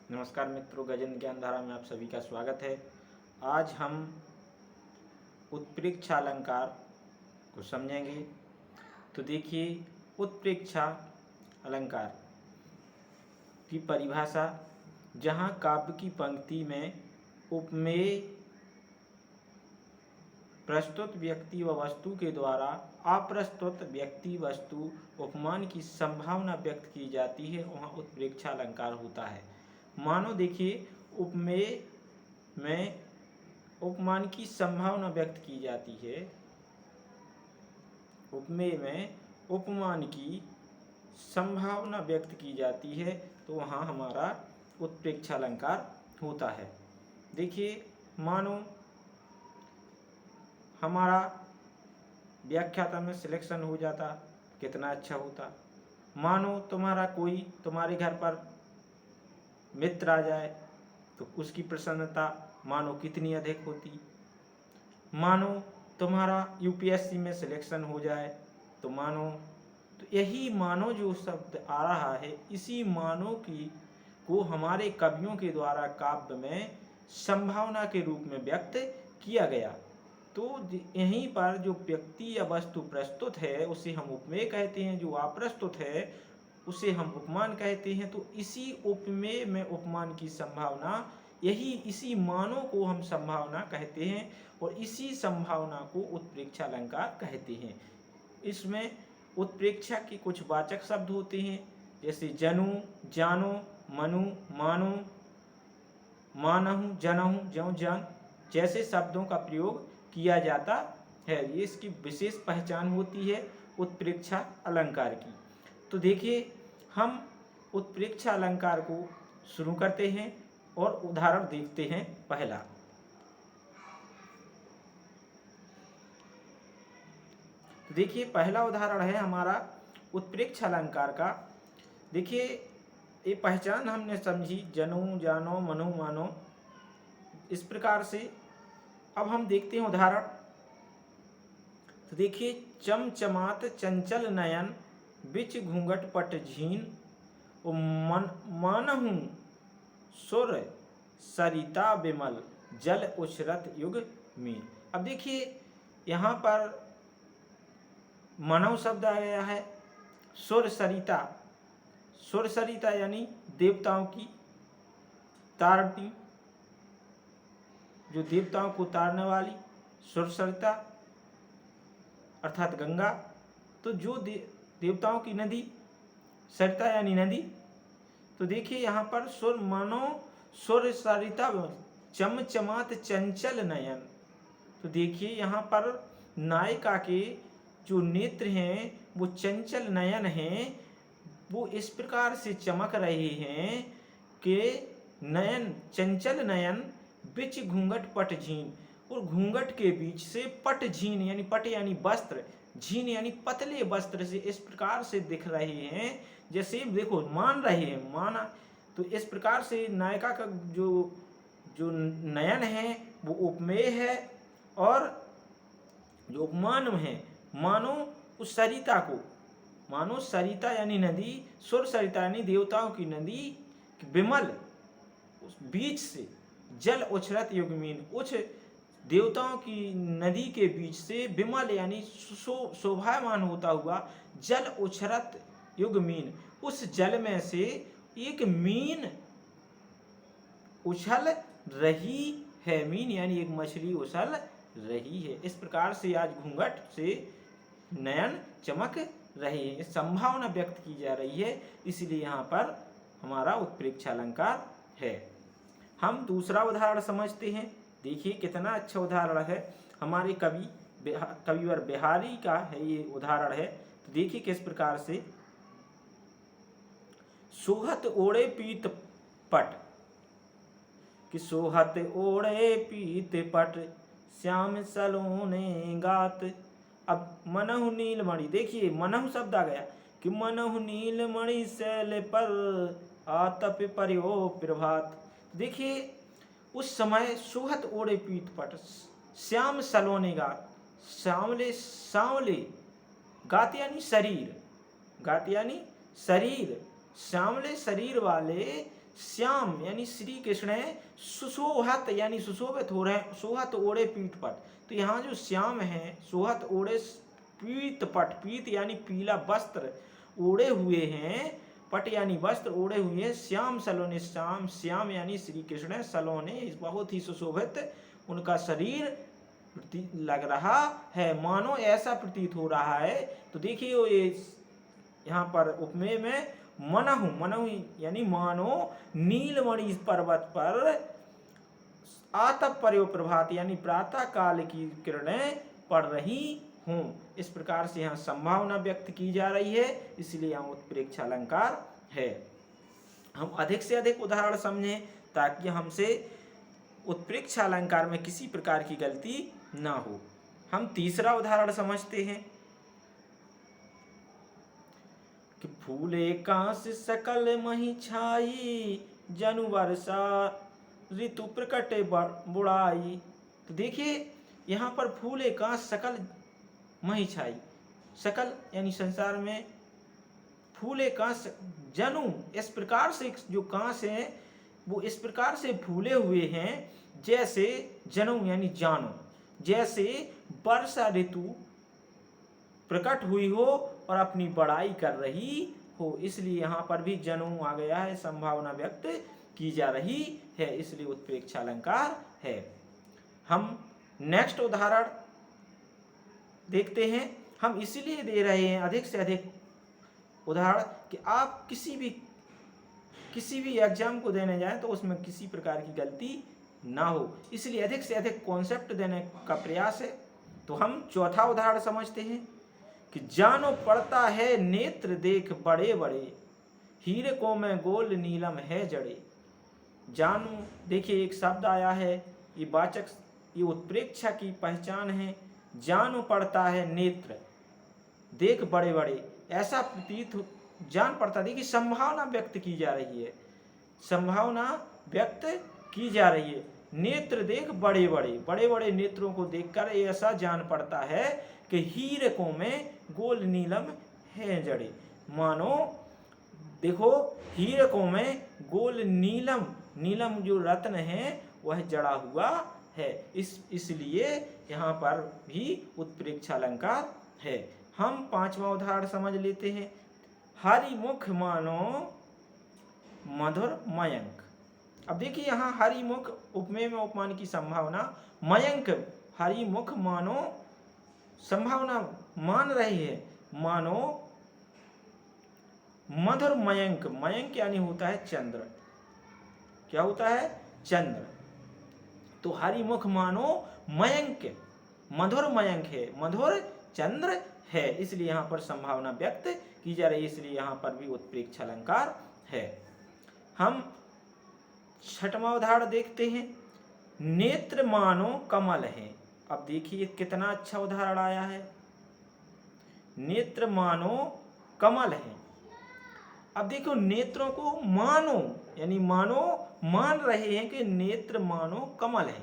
नमस्कार मित्रों, गजेंद्र ज्ञानधारा में आप सभी का स्वागत है। आज हम उत्प्रेक्षा अलंकार को समझेंगे। तो देखिए, उत्प्रेक्षा अलंकार की परिभाषा, जहाँ काव्य की पंक्ति में उपमेय प्रस्तुत व्यक्ति व वस्तु के द्वारा अप्रस्तुत व्यक्ति वस्तु उपमान की संभावना व्यक्त की जाती है, वहाँ उत्प्रेक्षा अलंकार होता है। मानो देखिए, उपमेय में उपमान की संभावना व्यक्त की जाती है, उपमेय में उपमान की संभावना व्यक्त की जाती है, तो वहाँ हमारा उत्प्रेक्षा अलंकार होता है। देखिए, मानो हमारा व्याख्याता में सिलेक्शन हो जाता, कितना अच्छा होता। मानो तुम्हारे घर पर मित्र आ जाए तो उसकी प्रसन्नता मानो कितनी अधिक होती। मानो तुम्हारा यूपीएससी में सिलेक्शन हो जाए तो यही मानो जो शब्द आ रहा है, इसी मानो को हमारे कवियों के द्वारा काव्य में संभावना के रूप में व्यक्त किया गया। तो यहीं पर जो व्यक्ति या वस्तु प्रस्तुत है उसे हम उपमेय कहते हैं, जो अप्रस्तुत है उसे हम उपमान कहते हैं। तो इसी उपमेय में उपमान की संभावना, इसी मानों को हम संभावना कहते हैं और इसी संभावना को उत्प्रेक्षा अलंकार कहते हैं। इसमें उत्प्रेक्षा के कुछ वाचक शब्द होते हैं, जैसे जनु, जानो, मनु, मानो, मानहु, जनहु, ज्यों, जन जैसे शब्दों का प्रयोग किया जाता है। ये इसकी विशेष पहचान होती है उत्प्रेक्षा अलंकार की। तो देखिए, हम उत्प्रेक्षा अलंकार को शुरू करते हैं और उदाहरण देखते हैं। पहला, देखिए पहला उदाहरण है हमारा उत्प्रेक्षा अलंकार का। देखिए, ये पहचान हमने समझी, जनु, जानो, मनु, मानो, इस प्रकार से। अब हम देखते हैं उदाहरण। तो देखिए, चमचमात चंचल नयन बिच घूंघट पट झीन मानहु सुर सरिता विमल जल उछरत युग मीन। अब देखिए, यहाँ पर मानव शब्द आ गया है। सुर सरिता यानी देवताओं की तारणी, जो देवताओं को तारने वाली सुर सरिता अर्थात गंगा। तो जो देवताओं की नदी, सरिता यानी नदी। तो देखिए, यहाँ पर सुर सरिता चमचमात चंचल नयन। तो देखिए, यहाँ पर नायिका के जो नेत्र हैं वो चंचल नयन हैं, वो इस प्रकार से चमक रहे हैं कि नयन, चंचल नयन, बिच घूंघट पट झीन, और घूंघट के बीच से पट झीन यानी पट यानी वस्त्र, झीन यानी पतले वस्त्र से इस प्रकार से दिख रहे हैं, जैसे देखो मान रहे हैं, माना। तो इस प्रकार से नायिका का जो नयन है वो उपमेय है, और जो उपमान है मानो उस सरिता को, मानो सरिता यानी नदी, सुर सरिता यानी देवताओं की नदी विमल, उस बीच से जल उछरत युगमीन, उच्च देवताओं की नदी के बीच से विमल यानी शोभायमान होता हुआ जल उछरत युगमीन, उस जल में से एक मीन उछल रही है। मीन यानी एक मछली उछल रही है। इस प्रकार से आज घूंघट से नयन चमक रहे हैं, संभावना व्यक्त की जा रही है, इसलिए यहाँ पर हमारा उत्प्रेक्षा अलंकार है। हम दूसरा उदाहरण समझते हैं। देखिए, कितना अच्छा उदाहरण है, हमारे कविवर बिहारी का है ये उदाहरण है। तो देखिए किस प्रकार से, सोहत ओढ़े पीत पट, कि सोहत ओढ़े पीत पट श्याम सलोने गात। अब मनहु नीलमणि, देखिए मनहु शब्द आ गया कि मनहु नीलमणि शैल पर आतप पर्यो प्रभात। देखिए, उस समय सोहत ओढ़े पीत पट, श्याम सलोने गात, सांवले गात यानी शरीर, सांवले शरीर वाले श्याम यानी श्री कृष्ण सुशोहत यानी सुशोभित हो रहे हैं, सोहत ओढ़े पीठ पर। तो यहाँ जो श्याम है सोहत ओढ़े पीत पट, पीत यानी पीला वस्त्र ओढ़े हुए हैं, पट यानी वस्त्र ओढ़े हुए हैं। श्याम सलोने, श्याम श्याम यानी श्री कृष्ण, सलोने बहुत ही सुशोभित उनका शरीर लग रहा है, मानो ऐसा प्रतीत हो रहा है। तो देखिए ये यहाँ पर उपमेय में मनहु, मनहु यानी मानो नीलमणि पर्वत पर आतप पर्यो प्रभात यानी प्रातः काल की किरणें पड़ रही हूँ। इस प्रकार से यहाँ संभावना व्यक्त की जा रही है, इसलिए यहाँ उत्प्रेक्ष अलंकार है। हम अधिक से अधिक उदाहरण समझें ताकि हमसे उत्प्रेक्ष अलंकार में किसी प्रकार की गलती ना हो। हम तीसरा उदाहरण समझते हैं कि फूले कांस सकल मही छाई, जनु वर्षा ऋतु प्रकटे बुढ़ाई। तो देखिए यहाँ पर फूले कांस सकल मही छाई, सकल यानी संसार में फूले कांस, जनु इस प्रकार से जो कांस है वो इस प्रकार से फूले हुए हैं जैसे जनु यानी जानो, जैसे वर्षा ऋतु प्रकट हुई हो और अपनी बड़ाई कर रही हो। इसलिए यहाँ पर भी जनु आ गया है, संभावना व्यक्त की जा रही है, इसलिए उत्प्रेक्ष अलंकार है। हम नेक्स्ट उदाहरण देखते हैं। हम इसलिए दे रहे हैं अधिक से अधिक उदाहरण कि आप किसी भी एग्जाम को देने जाएं तो उसमें किसी प्रकार की गलती ना हो, इसलिए अधिक से अधिक कॉन्सेप्ट देने का प्रयास है। तो हम चौथा उदाहरण समझते हैं कि जानो पड़ता है नेत्र देख बड़े बड़े, हीरे को में गोल नीलम है जड़े। जानो देखिए एक शब्द आया है, ये वाचक, ये उत्प्रेक्षा की पहचान है। जानो पड़ता है नेत्र देख बड़े बड़े, ऐसा प्रतीत जान पड़ता, देखिए संभावना व्यक्त की जा रही है, संभावना व्यक्त की जा रही है। नेत्र देख बड़े बड़े, बड़े बड़े नेत्रों को देखकर ऐसा जान पड़ता है कि हीरकों में गोल नीलम है जड़े। मानो देखो हीरकों में गोल नीलम, नीलम जो रत्न है वह जड़ा हुआ है, इसलिए यहाँ पर भी उत्प्रेक्ष अलंकार है। हम पांचवा उदाहरण समझ लेते हैं। हरिमुख मानो मधुर मयंक। अब देखिए यहाँ हरिमुख उपमेय में उपमान की संभावना, मयंक हरिमुख मानो संभावना मान रही है, मानो मधुर मयंक, मयंक यानी होता है चंद्र, क्या होता है चंद्र। तो हरिमुख मानो मयंक, मधुर मयंक है, मधुर चंद्र है, इसलिए यहाँ पर संभावना व्यक्त की जा रही है, इसलिए यहाँ पर भी उत्प्रेक्ष अलंकार है। हम छठवां उदाहरण देखते हैं। नेत्र मानो कमल है। अब देखिए कितना अच्छा उदाहरण आया है, नेत्र मानो कमल है। अब देखो नेत्रों को मानो यानी मानो मान रहे हैं कि नेत्र मानो कमल है,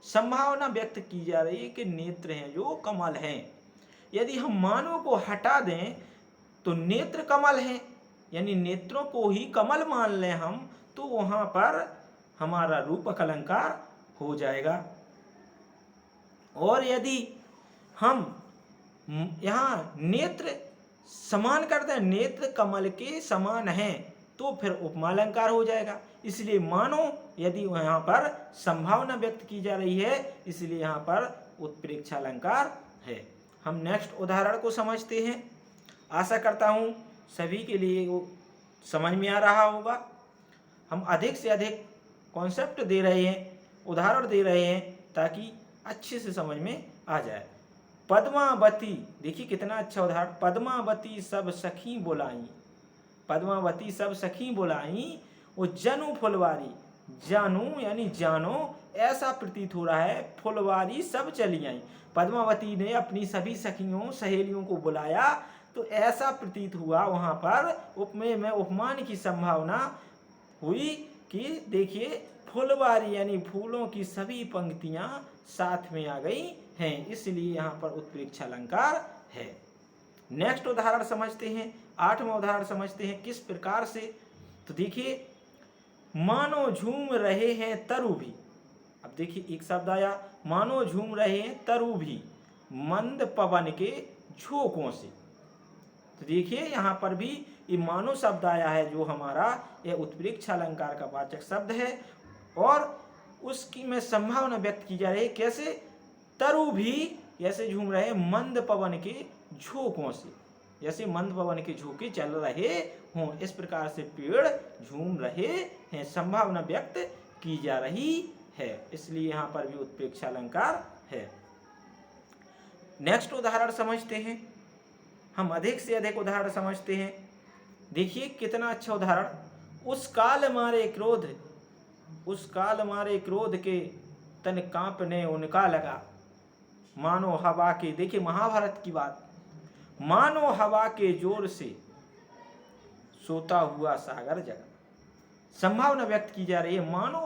संभावना व्यक्त की जा रही है कि नेत्र हैं जो कमल हैं। यदि हम मानो को हटा दें तो नेत्र कमल हैं, यानी नेत्रों को ही कमल मान लें हम, तो वहां पर हमारा रूपक अलंकार हो जाएगा। और यदि हम यहाँ नेत्र समान कर दें, नेत्र कमल के समान हैं, तो फिर उपमा अलंकार हो जाएगा। इसलिए मानो यदि यहाँ पर संभावना व्यक्त की जा रही है, इसलिए यहाँ पर उत्प्रेक्ष अलंकार है। हम नेक्स्ट उदाहरण को समझते हैं। आशा करता हूँ सभी के लिए वो समझ में आ रहा होगा। हम अधिक से अधिक कॉन्सेप्ट दे रहे हैं, उदाहरण दे रहे हैं ताकि अच्छे से समझ में आ जाए। पद्मावती, देखिए कितना अच्छा उदाहरण। पद्मावती सब सखी बुलाई, पद्मावती सब सखी बुलाई, वो जनु फुलवारी, जानू यानी जानो ऐसा प्रतीत हो रहा है, फुलवारी सब चली आई। पद्मावती ने अपनी सभी सखियों सहेलियों को बुलाया, तो ऐसा प्रतीत हुआ वहां पर उपमेय में उपमान की संभावना हुई कि देखिए फुलवारी यानी फूलों की सभी पंक्तियां साथ में आ गई हैं, इसलिए यहाँ पर उत्प्रेक्ष अलंकार है। नेक्स्ट उदाहरण समझते हैं, आठवां उदाहरण समझते हैं किस प्रकार से। तो देखिए मानो झूम रहे हैं तरु भी। अब देखिए एक शब्द आया, मानो झूम रहे हैं तरु भी मंद पवन के झोंकों से। तो देखिए यहाँ पर भी ये मानो शब्द आया है, जो हमारा यह उत्प्रेक्षा अलंकार का वाचक शब्द है, और उसकी में संभावना व्यक्त की जा रही है। कैसे? तरु भी ऐसे झूम रहे मंद पवन के झोंकों से, जैसे मंद पवन के झोंके चल रहे हों, इस प्रकार से पेड़ झूम रहे हैं, संभावना व्यक्त की जा रही है, इसलिए यहाँ पर भी उत्प्रेक्षा अलंकार है। नेक्स्ट उदाहरण समझते हैं, हम अधिक से अधिक उदाहरण समझते हैं। देखिए कितना अच्छा उदाहरण, उस काल मारे क्रोध के तन कांपने उनका लगा, मानो हवा के, देखिए महाभारत की बात, मानो हवा के जोर से सोता हुआ सागर जगा। संभावना व्यक्त की जा रही है, मानो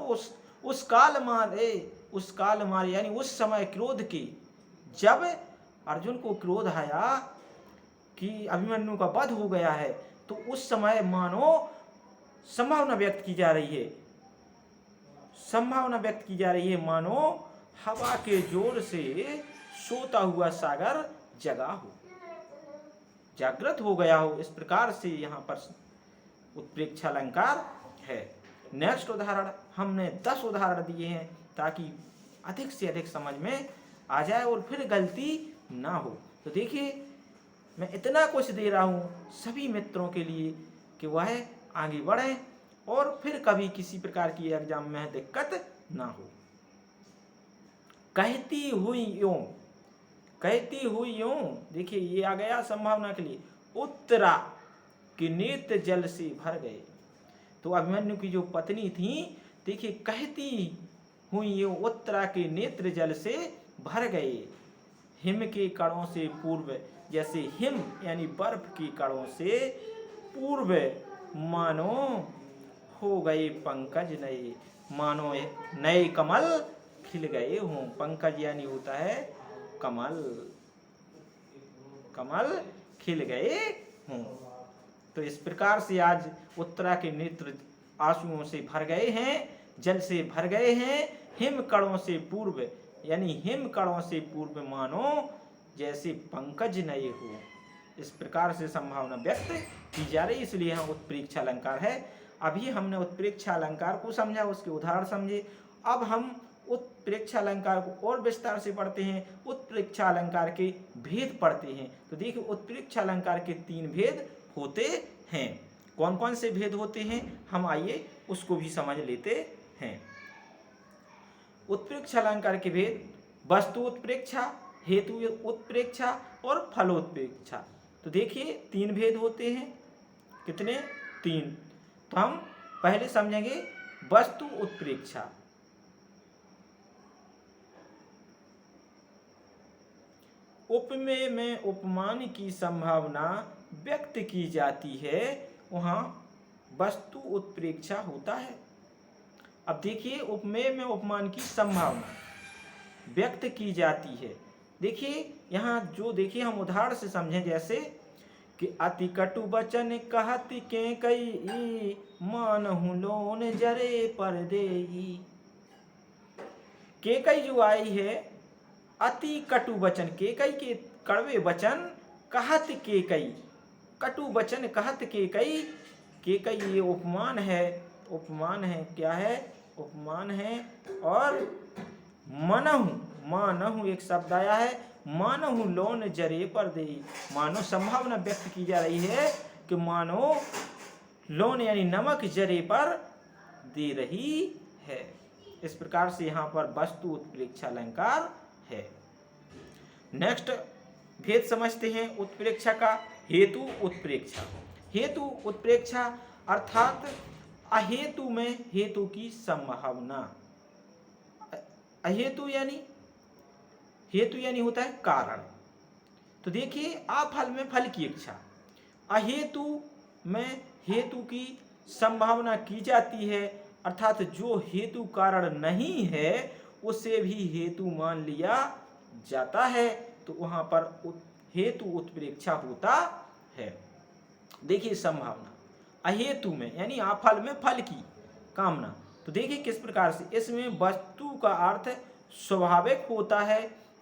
उस काल मारे यानी उस समय क्रोध की, जब अर्जुन को क्रोध आया कि अभिमन्यु का वध हो गया है, तो उस समय मानो संभावना व्यक्त की जा रही है, मानो हवा के जोर से सोता हुआ सागर जगा हो, जागृत हो गया हो, इस प्रकार से यहाँ पर उत्प्रेक्षा अलंकार है। नेक्स्ट उदाहरण, हमने 10 उदाहरण दिए हैं ताकि अधिक से अधिक समझ में आ जाए और फिर गलती ना हो। तो देखिए मैं इतना कुछ दे रहा हूँ सभी मित्रों के लिए कि वह आगे बढ़ें और फिर कभी किसी प्रकार की एग्जाम में दिक्कत ना हो। कहती हुई यूं, देखिए ये आ गया संभावना के लिए, उत्तरा के नेत्र जल से भर गए। तो अभिमन्यु की जो पत्नी थी, देखिए कहती हुई यूं उत्तरा के नेत्र जल से भर गए, हिम के कणों से पूर्व, जैसे हिम यानी बर्फ की कणों से पूर्व मानो हो गए पंकज नए, मानो नए कमल खिल गए हों। पंकज यानी होता है कमल, कमल खिल गए हों। तो इस प्रकार से आज उत्तरा के नेत्र आंसुओं से भर गए हैं, जल से भर गए हैं, हिम कणों से पूर्व यानी हिम कणों से पूर्व मानो जैसे पंकज नए हो, इस प्रकार से संभावना व्यक्त की जा रही, इसलिए यहाँ उत्प्रेक्षा अलंकार है। अभी हमने उत्प्रेक्षा अलंकार को समझा, उसके उदाहरण समझे। अब हम उत्प्रेक्षा अलंकार को और विस्तार से पढ़ते हैं, उत्प्रेक्षा अलंकार के भेद पढ़ते हैं। तो देखिए उत्प्रेक्षा अलंकार के 3 भेद होते हैं। कौन कौन से भेद होते हैं, हम आइए उसको भी समझ लेते हैं। उत्प्रेक्षा अलंकार के भेद, वस्तु उत्प्रेक्षा, हेतु उत्प्रेक्षा और फलोत्प्रेक्षा। तो देखिए 3 भेद होते हैं। कितने? 3। तो हम पहले समझेंगे वस्तु उत्प्रेक्षा। उपमेय में उपमान की संभावना व्यक्त की जाती है, वहां वस्तु उत्प्रेक्षा होता है। अब देखिए उपमेय में उपमान की संभावना व्यक्त की जाती है। देखिए यहाँ जो देखिए हम उदाहरण से समझें, जैसे कि अति कटु वचन कहत के कई, मानहु लोन जरे पर देई। केकई जो आई है, अति कटु वचन, केकई के कड़वे वचन, कहत केकई, कटु वचन कहत केकई, केकई ये उपमान है, क्या है? उपमान है। और मानहु एक शब्द आया है, मानहु लोन जरे पर देई, मानो संभावना व्यक्त की जा रही है कि मानो लोन यानी नमक जरे पर दे रही है। इस प्रकार से यहाँ पर वस्तु उत्प्रेक्षा अलंकार है। नेक्स्ट भेद समझते हैं उत्प्रेक्षा का, हेतु उत्प्रेक्षा। हेतु उत्प्रेक्षा अर्थात अहेतु में हेतु की संभावना। अहेतु यानी, हेतु यानी होता है कारण। तो देखिए अफल में फल की इच्छा, अहेतु में हेतु की संभावना की जाती है, अर्थात जो हेतु कारण नहीं है उसे भी हेतु मान लिया जाता है, तो वहां पर हेतु उत्प्रेक्षा होता है। देखिए संभावना अहेतु में यानी अफल में फल की, कामना। तो देखिए किस प्रकार से इसमें वस्तु का अर्थ स्वाभाविक होता है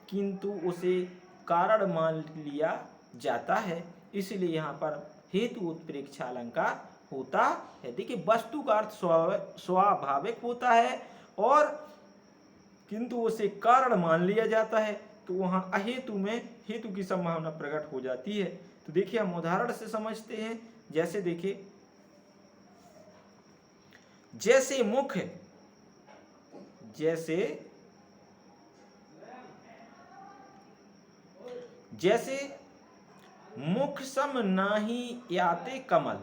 किंतु उसे कारण मान लिया जाता है, इसलिए यहाँ पर हेतु उत्प्रेक्षा अलंकार होता है। देखिए वस्तु का अर्थ स्वाभाविक होता है और किंतु उसे कारण मान लिया जाता है, तो वहाँ अहेतु में हेतु की संभावना प्रकट हो जाती है। तो देखिए हम उदाहरण से समझते हैं। जैसे देखिए, जैसे मुख, जैसे मुख सम नाही याते कमल,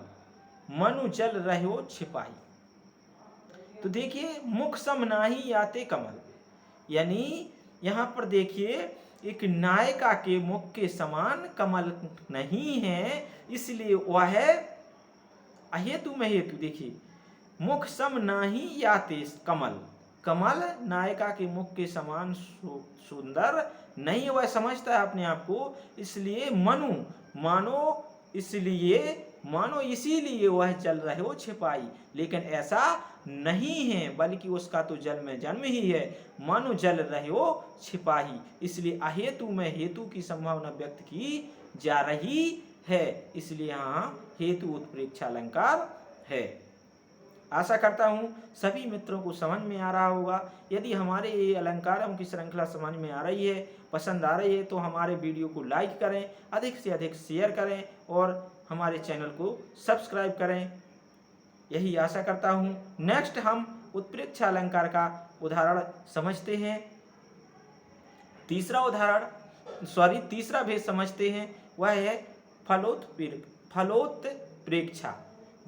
मनु जल रहो छिपाई। तो देखिए मुख सम नाही याते कमल, यानी यहाँ पर देखिए एक नायिका के मुख के समान कमल नहीं है, इसलिए वह अहेतु में हेतु। देखिए मुख सम नाही याते कमल, कमल नायिका के मुख के समान सुंदर नहीं, वह समझता है अपने आप को, इसलिए मानो इसीलिए वह जल रहे हो छिपाई। लेकिन ऐसा नहीं है, बल्कि उसका तो जल में जन्म ही है, मानो जल रहे हो छिपाही। इसलिए अहेतु में हेतु की संभावना व्यक्त की जा रही है, इसलिए यहाँ हेतु उत्प्रेक्षा अलंकार है। आशा करता हूँ सभी मित्रों को समझ में आ रहा होगा। यदि हमारे ये अलंकारों की श्रृंखला समझ में आ रही है, पसंद आ रही है, तो हमारे वीडियो को लाइक करें, अधिक से अधिक शेयर करें और हमारे चैनल को सब्सक्राइब करें, यही आशा करता हूँ। नेक्स्ट हम उत्प्रेक्षा अलंकार का उदाहरण समझते हैं। तीसरा भेद समझते हैं, वह है फलोत्प्रेक्षा,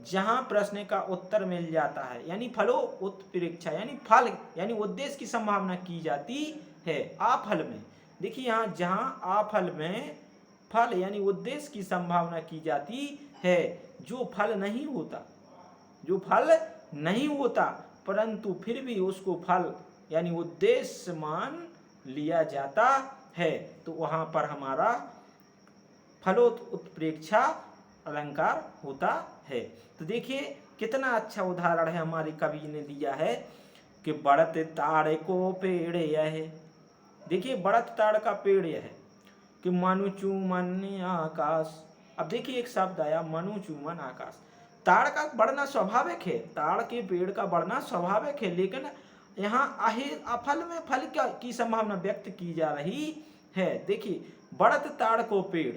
जहां प्रश्न का उत्तर मिल जाता है, यानी फलोत्प्रेक्षा यानी फल यानी उद्देश्य की संभावना की जाती है आफल में। देखिए यहाँ जहां आफल में फल यानी उद्देश्य की संभावना की जाती है, जो फल नहीं होता परंतु फिर भी उसको फल यानी उद्देश्य मान लिया जाता है, तो वहां पर हमारा फलोत्प्रेक्षा अलंकार होता है। तो देखिए कितना अच्छा उदाहरण है हमारे कवि ने दिया है कि बढ़त ताड़ को पेड़ यह, देखिए बढ़त ताड़ का पेड़ यह है कि मनु चूमन आकाश। अब देखिए एक शब्द आया मनु चूमन आकाश, ताड़ का बढ़ना स्वाभाविक है, ताड़ के पेड़ का बढ़ना स्वाभाविक है, लेकिन यहाँ अफल में फल की संभावना व्यक्त की जा रही है। देखिए बढ़त ताड़ को पेड़,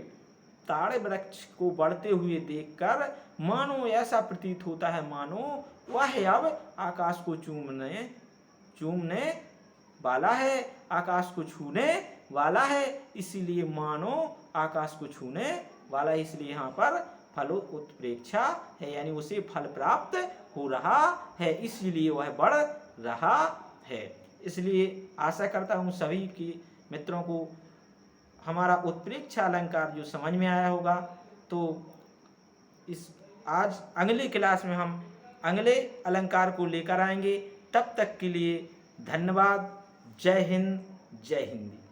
ताड़ वृक्ष को बढ़ते हुए देखकर मानो ऐसा प्रतीत होता है मानो वह अब आकाश को चूमने वाला है, आकाश को छूने वाला है, इसीलिए मानो आकाश को छूने वाला है, इसलिए यहाँ पर फलोत्प्रेक्षा है, यानी उसे फल प्राप्त हो रहा है, इसलिए वह बढ़ रहा है। इसलिए आशा करता हूँ सभी की मित्रों को हमारा उत्प्रेक्षा अलंकार जो समझ में आया होगा। तो आज अगली क्लास में हम अगले अलंकार को लेकर आएंगे। तब तक के लिए धन्यवाद। जय हिंद, जय हिंदी।